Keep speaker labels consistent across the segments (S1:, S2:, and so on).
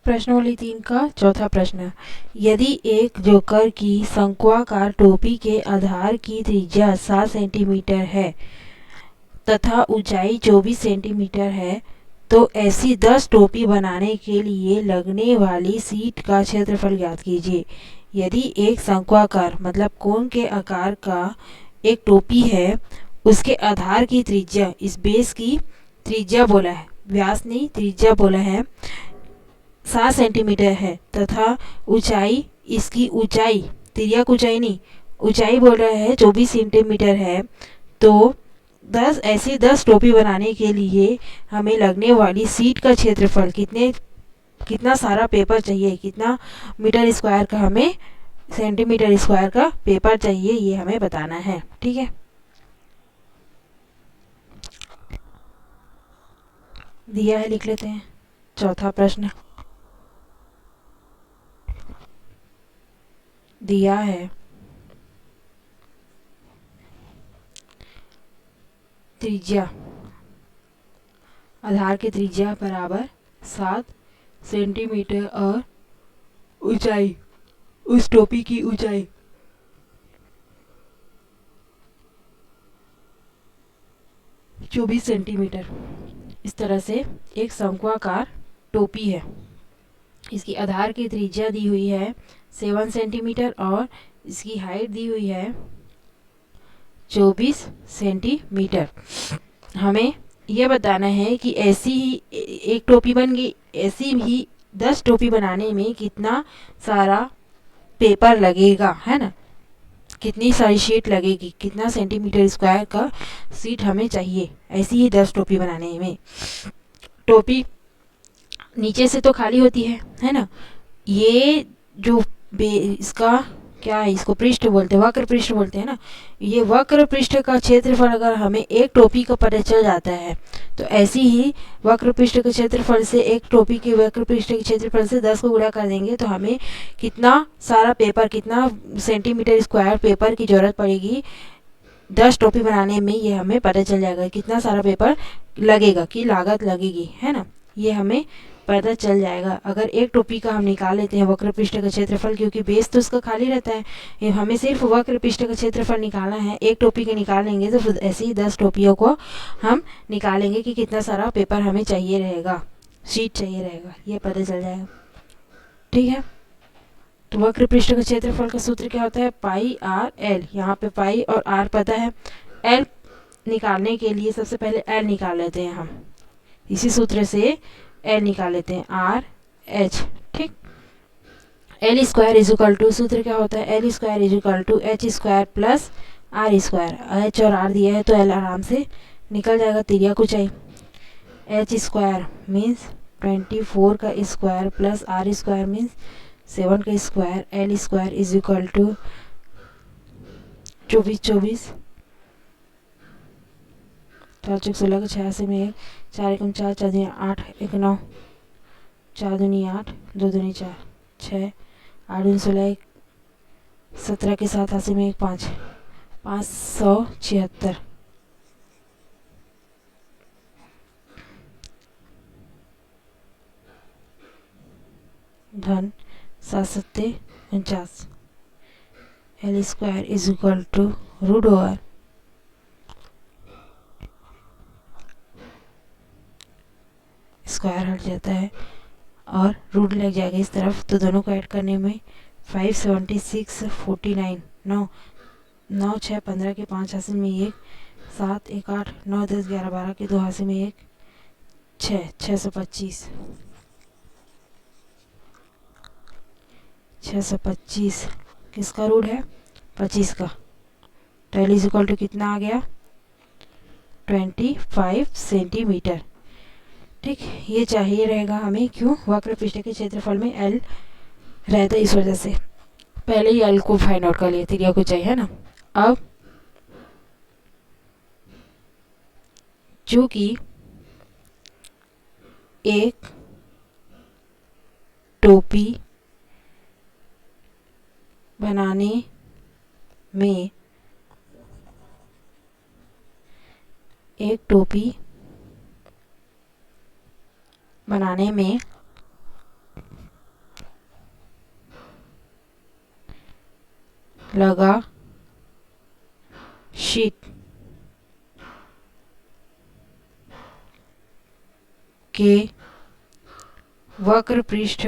S1: प्रश्नावली 3 का चौथा प्रश्न, यदि एक जोकर की शंक्वाकार टोपी के आधार की त्रिज्या 7 सेंटीमीटर है तथा ऊंचाई 24 सेंटीमीटर है, तो ऐसी 10 टोपी बनाने के लिए लगने वाली शीट का क्षेत्रफल ज्ञात कीजिए। यदि एक शंक्वाकार मतलब कोन के आकार का एक टोपी है, उसके आधार की त्रिज्या, इस बेस की त्रिज्या बोला है, व्यास नहीं त्रिज्या बोला है, 7 सेंटीमीटर है तथा ऊंचाई, इसकी ऊंचाई, तिर्यक ऊंचाई नहीं, ऊंचाई बोल रहा है 24 सेंटीमीटर है, तो 10 टोपी बनाने के लिए हमें लगने वाली शीट का क्षेत्रफल कितना सारा पेपर चाहिए, कितना मीटर स्क्वायर का हमें सेंटीमीटर स्क्वायर का पेपर चाहिए, ये हमें बताना है। ठीक है, दिया है, लिख लेते हैं। चौथा प्रश्न दिया है, त्रिज्या, आधार की त्रिज्या बराबर 7 सेंटीमीटर और ऊंचाई, उस टोपी की ऊंचाई 24 सेंटीमीटर। इस तरह से एक शंक्वाकार टोपी है, इसकी आधार की त्रिज्या दी हुई है 7 सेंटीमीटर और इसकी हाइट दी हुई है 24 सेंटीमीटर। हमें यह बताना है कि ऐसी ही एक टोपी बन गई, ऐसी ही 10 टोपी बनाने में कितना सारा पेपर लगेगा, है ना, कितनी सारी शीट लगेगी, कितना सेंटीमीटर स्क्वायर का शीट हमें चाहिए ऐसी ही 10 टोपी बनाने में। टोपी नीचे से तो खाली होती है ना, ये जो इसका क्या है, इसको पृष्ठ बोलते हैं, वक्र पृष्ठ बोलते हैं ना, ये वक्र पृष्ठ का क्षेत्रफल अगर हमें एक टोपी का पता चल जाता है, तो ऐसी ही वक्र पृष्ठ के क्षेत्रफल से एक टोपी के वक्र पृष्ठ के क्षेत्रफल से 10 को गुणा कर देंगे तो हमें कितना सारा पेपर, कितना सेंटीमीटर स्क्वायर पेपर की जरूरत पड़ेगी 10 टोपी बनाने में, ये हमें पता चल जाएगा कितना सारा पेपर लगेगा, की लागत लगेगी, है ना, ये हमें पता चल जाएगा। अगर एक टोपी का हम निकाल लेते हैं वक्र पृष्ठ का क्षेत्रफल, क्योंकि बेस तो उसका खाली रहता है, हमें सिर्फ वक्र पृष्ठ का क्षेत्रफल निकालना है, एक टोपी के निकाल लेंगे तो फिर ऐसे ही 10 टोपियों को हम निकालेंगे कि कितना सारा पेपर हमें चाहिए रहेगा, शीट चाहिए रहेगा, ये पता चल जाएगा। ठीक है, तो वक्र पृष्ठ का क्षेत्रफल का सूत्र क्या होता है, पाई आर एल। यहाँ पे पाई और आर पता है, एल निकालने के लिए सबसे पहले एल निकाल लेते हैं हम, इसी सूत्र से एल निकाल लेते हैं, आर एच। ठीक, L square is equal to, सूत्र क्या होता है, L square is equal to H square plus R square. H और आर दिया है तो एल आराम से निकल जाएगा, तिर्यक ऊंचाई, एच स्क्वायर मीन्स 24 का square plus R square means 7 का square, L square is equal to 24, 4 चौक 16 का 86 में 1, 4 एकम 4, 4 दूनी 8, 1 9, 4 दूनी 8, 2 दूनी 4, 6, 8 दूनी 16, 17 के साथ 80 में 1 5, 576 धन 7 सत्ते 49। L square is equal to root over square हट जाता है और रूट लग जाएगा इस तरफ, तो दोनों को ऐड करने में 576 49, 9 9 6 15 के 5 हासिल में 1, 7 1 8 9 10 11 12 के 2 हासिल में 1, 6 625 625 किसका रूट है, 25 का, तो एल इज इक्वल टू कितना आ गया, 25 सेंटीमीटर। ठीक, ये चाहिए रहेगा हमें, क्यों, वक्र पृष्ठ के क्षेत्रफल में एल रहता है, इस वजह से पहले ही एल को फाइंड आउट कर लिए, तिर्यक को चाहिए, है ना। अब चूंकि एक टोपी बनाने में, एक टोपी बनाने में लगा शीट के वक्र पृष्ठ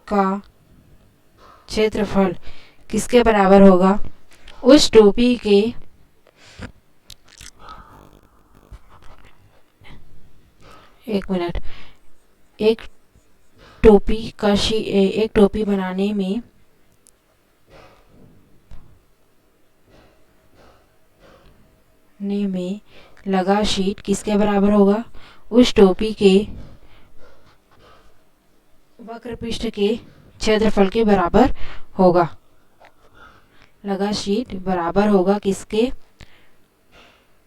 S1: का क्षेत्रफल किसके बराबर होगा? उस टोपी के एक टोपी बनाने में लगा शीट किसके बराबर होगा? उस टोपी के वक्र पृष्ठ के क्षेत्रफल के बराबर होगा। लगा शीट बराबर होगा किसके?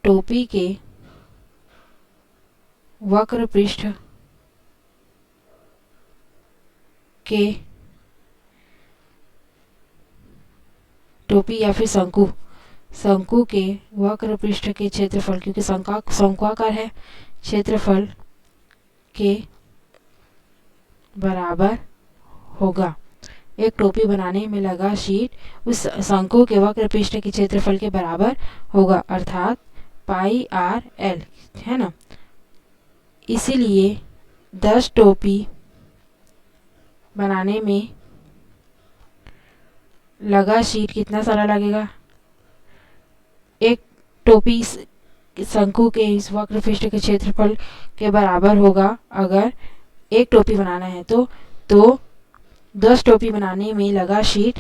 S1: टोपी के वक्र पृष्ठ के टोपी या फिर शंकु के वक्र पृष्ठ के क्षेत्रफल, क्योंकि शंक्वाकार है, क्षेत्रफल के बराबर होगा। एक टोपी बनाने में लगा शीट उस शंकु के वक्र पृष्ठ के क्षेत्रफल के बराबर होगा, अर्थात पाई आर एल, है ना। इसीलिए 10 टोपी बनाने में लगा शीट कितना सारा लगेगा? एक टोपी शंकु के इस वक्र पृष्ठ के क्षेत्रफल के बराबर होगा। अगर एक टोपी बनाना है तो 10 टोपी बनाने में लगा शीट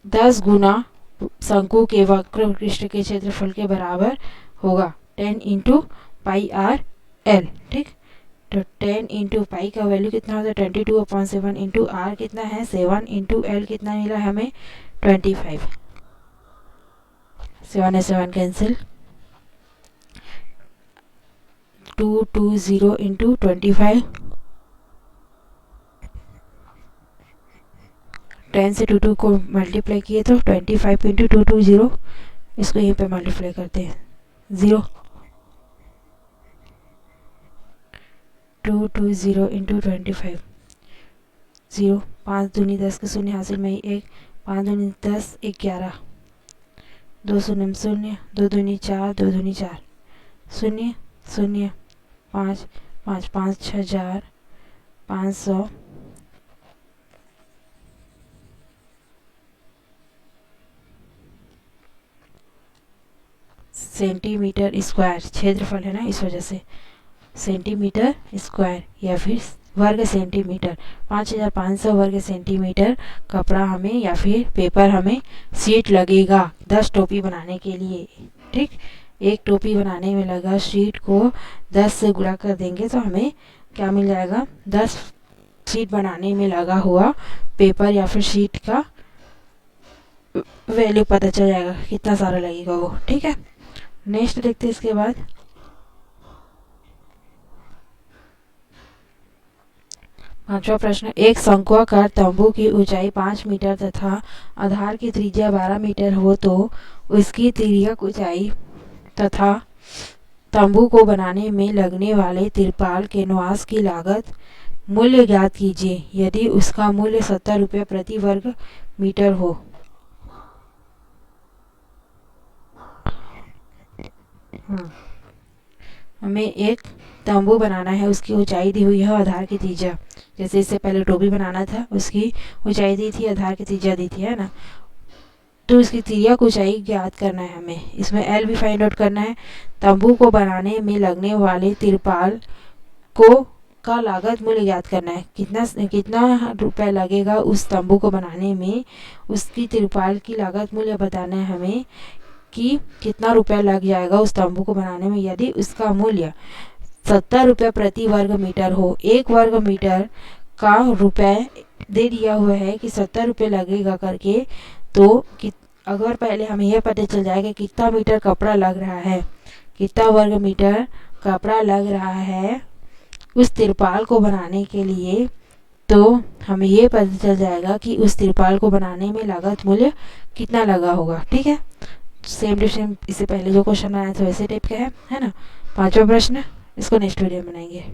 S1: 10 गुना शंकु के वक्र पृष्ठ के क्षेत्रफल के बराबर होगा, 10 इंटू पाई आर एल। ठीक, तो 10 इंटू पाई का वैल्यू कितना होता है? 22/7 इंटू आर कितना है? 7 इंटू एल कितना मिला हमें? 25। 7 है 7 कैंसिल, 220 इंटू 25, 10 से 22 को मल्टीप्लाई किए तो 25 इंटू 220, इसको यहीं पे मल्टीप्लाई करते हैं, 0, 220 इंटू 25, 0, 5 दूनी 10 के शून्य हासिल में 1, 5 दूनी 10, 11, 2 शून्य 0, 2 दूनी 4, 2 दूनी 4, 0 0 5 5 5 6000 500 सेंटीमीटर स्क्वायर क्षेत्रफल है ना, इस वजह से सेंटीमीटर स्क्वायर या फिर वर्ग सेंटीमीटर, 5500 वर्ग सेंटीमीटर कपड़ा हमें या फिर पेपर हमें शीट लगेगा 10 टोपी बनाने के लिए। ठीक, एक टोपी बनाने में लगा शीट को 10 से गुणा कर देंगे तो हमें क्या मिल जाएगा? 10 शीट बनाने में लगा हुआ पेपर या फिर शीट का वैल्यू पता चल जाएगा कितना सारा लगेगा वो। ठीक है, नेक्स्ट देखते हैं इसके बाद। पांचवा प्रश्न, एक शंक्वाकार तंबू की ऊंचाई 5 मीटर तथा आधार की त्रिज्या 12 मीटर हो तो उसकी तिर्यक ऊंचाई तथा तंबू को बनाने में लगने वाले तिरपाल के न्यास की लागत मूल्य ज्ञात कीजिए यदि उसका मूल्य 70 रुपये प्रति वर्ग मीटर हो। हमें एक तंबू बनाना है, उसकी ऊंचाई दी हुई है आधार की त्रिज्या, जैसे इससे पहले टोपी बनाना था उसकी ऊंचाई दी थी, आधार की त्रिज्या दी थी, है ना। तो इसकी तिर्यक ऊंचाई ज्ञात करना है हमें, इसमें एल भी फाइंड आउट करना है। तंबू को बनाने में लगने वाले तिरपाल को का लागत मूल्य ज्ञात करना है, कितना रुपए लगेगा उस तंबू को बनाने में, उसकी तिरपाल की लागत मूल्य बताना है हमें कि कितना रुपया लग जाएगा उस तंबू को बनाने में यदि उसका मूल्य 70 रुपये प्रति वर्ग मीटर हो। एक वर्ग मीटर का रुपए दे दिया हुआ है कि 70 रुपये लगेगा करके, तो अगर पहले हमें यह पता चल जाएगा कितना मीटर कपड़ा लग रहा है, कितना वर्ग मीटर कपड़ा लग रहा है उस तिरपाल को बनाने के लिए, तो हमें ये पता चल जाएगा कि उस तिरपाल को बनाने में लागत मूल्य कितना लगा होगा। ठीक है, सेम टू सेम इससे पहले जो क्वेश्चन आया था वैसे टाइप का है ना। पांचवा प्रश्न, इसको नेक्स्ट वीडियो में बनाएंगे।